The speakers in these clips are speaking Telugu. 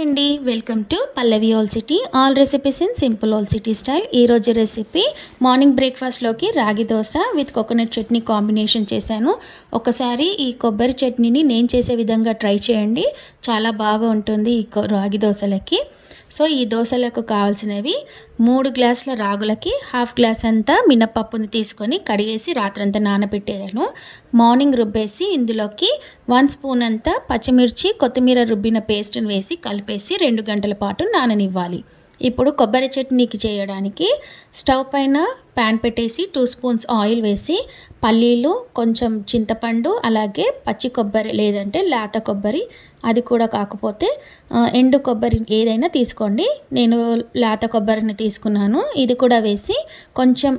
అండి, welcome to Pallavi old city. All recipes in simple old city style. ఈరోజు రెసిపీ మార్నింగ్ బ్రేక్ఫాస్ట్లోకి రాగి dosa with coconut chutney combination చేశాను. ఒకసారి ఈ కొబ్బరి చట్నీని నేను చేసే విధంగా ట్రై చేయండి, చాలా బాగా ఉంటుంది ఈ రాగి దోశలకి. సో ఈ దోశలకు కావాల్సినవి 3 గ్లాసుల రాగులకి హాఫ్ గ్లాస్ అంతా మినపప్పుని తీసుకొని కడిగేసి రాత్రంతా నానబెట్టాను. మార్నింగ్ రుబ్బేసి ఇందులోకి 1 స్పూన్ అంతా పచ్చిమిర్చి కొత్తిమీర రుబ్బిన పేస్ట్ని వేసి కలిపేసి 2 గంటల పాటు నాననివ్వాలి. ఇప్పుడు కొబ్బరి చట్నీకి చేయడానికి స్టవ్ పైన ప్యాన్ పెట్టేసి 2 స్పూన్స్ ఆయిల్ వేసి పల్లీలు, కొంచెం చింతపండు, అలాగే పచ్చి కొబ్బరి లేదంటే లేత కొబ్బరి, అది కూడా కాకపోతే ఎండు కొబ్బరి ఏదైనా తీసుకోండి. నేను లేత కొబ్బరిని తీసుకున్నాను. ఇది కూడా వేసి కొంచెం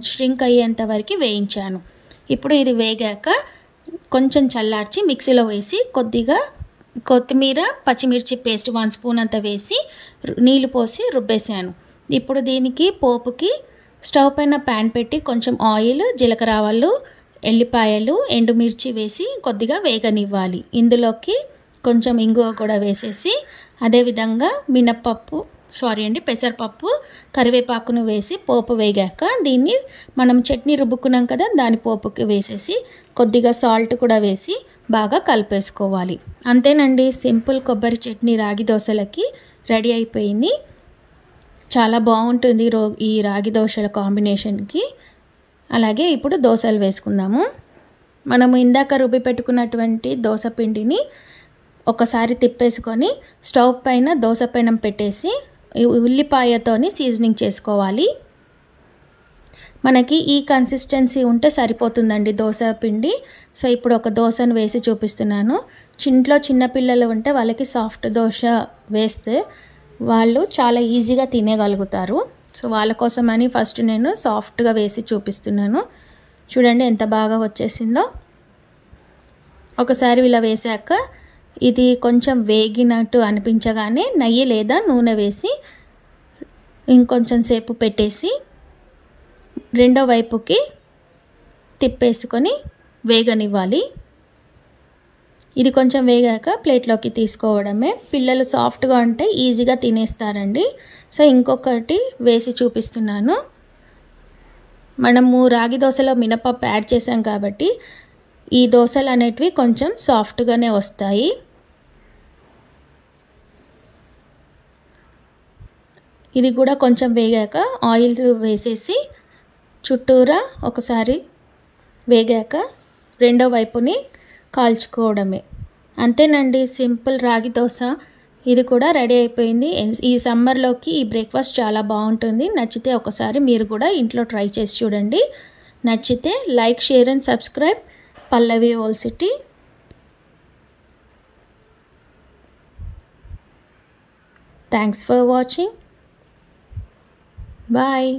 ష్రింక్ అయ్యేంత వరకు వేయించాను. ఇప్పుడు ఇది వేగాక కొంచెం చల్లార్చి మిక్సీలో వేసి కొద్దిగా కొత్తిమీర పచ్చిమిర్చి పేస్ట్ 1 స్పూన్ అంతా వేసి నీళ్లు పోసి రుబ్బేసాను. ఇప్పుడు దీనికి పోపుకి స్టవ్ పైన ప్యాన్ పెట్టి కొంచెం ఆయిల్, జీలకర్ర ఆవాలు, ఎల్లిపాయలు, ఎండుమిర్చి వేసి కొద్దిగా వేగనివ్వాలి. ఇందులోకి కొంచెం ఇంగువ కూడా వేసేసి అదేవిధంగా పెసరపప్పు, కరివేపాకును వేసి పోపు వేగాక దీన్ని మనం చట్నీ రుబ్బుకున్నాం కదా, దాని పోపుకి వేసేసి కొద్దిగా సాల్ట్ కూడా వేసి బాగా కలిపేసుకోవాలి. అంతేనండి, సింపుల్ కొబ్బరి చట్నీ రాగి దోశలకి రెడీ అయిపోయింది. చాలా బాగుంటుంది ఈ రాగి దోశల కాంబినేషన్కి. అలాగే ఇప్పుడు దోశలు వేసుకుందాము. మనము ఇందాక రుబ్బి పెట్టుకున్నటువంటి దోశ పిండిని ఒకసారి తిప్పేసుకొని స్టవ్ పైన దోశ పెనం పెట్టేసి ఉల్లిపాయతోని సీజనింగ్ చేసుకోవాలి. మనకి ఈ కన్సిస్టెన్సీ ఉంటే సరిపోతుందండి దోశ పిండి. సో ఇప్పుడు ఒక దోశను వేసి చూపిస్తున్నాను. ఇంట్లో చిన్నపిల్లలు ఉంటే వాళ్ళకి సాఫ్ట్ దోశ వేస్తే వాళ్ళు చాలా ఈజీగా తినేగలుగుతారు. సో వాళ్ళ కోసమని ఫస్ట్ నేను సాఫ్ట్గా వేసి చూపిస్తున్నాను. చూడండి ఎంత బాగా వచ్చేసిందో. ఒకసారి ఇలా వేసాక ఇది కొంచెం వేగినట్టు అనిపించగానే నెయ్యి లేదా నూనె వేసి ఇంకొంచెం సేపు పెట్టేసి రెండో వైపుకి తిప్పేసుకొని వేగనివ్వాలి. ఇది కొంచెం వేగాక ప్లేట్లోకి తీసుకోవడమే. పిల్లలు సాఫ్ట్గా ఉంటే ఈజీగా తినేస్తారండి. సో ఇంకొకటి వేసి చూపిస్తున్నాను. మనము రాగి దోశలో మినపప్పు యాడ్ చేసాం కాబట్టి ఈ దోశలు అనేటివి కొంచెం సాఫ్ట్గానే వస్తాయి. ఇది కూడా కొంచెం వేగాక ఆయిల్ వేసేసి చుట్టూరా ఒకసారి వేగాక రెండో వైపుని కాల్చుకోవడమే. అంతేనండి, సింపుల్ రాగి దోశ. ఇది కూడా రెడీ అయిపోయింది. ఈ సమ్మర్లోకి ఈ బ్రేక్ఫాస్ట్ చాలా బాగుంటుంది. నచ్చితే ఒకసారి మీరు కూడా ఇంట్లో ట్రై చేసి చూడండి. నచ్చితే like, share and subscribe Pallavi old city. Thanks for watching. Bye.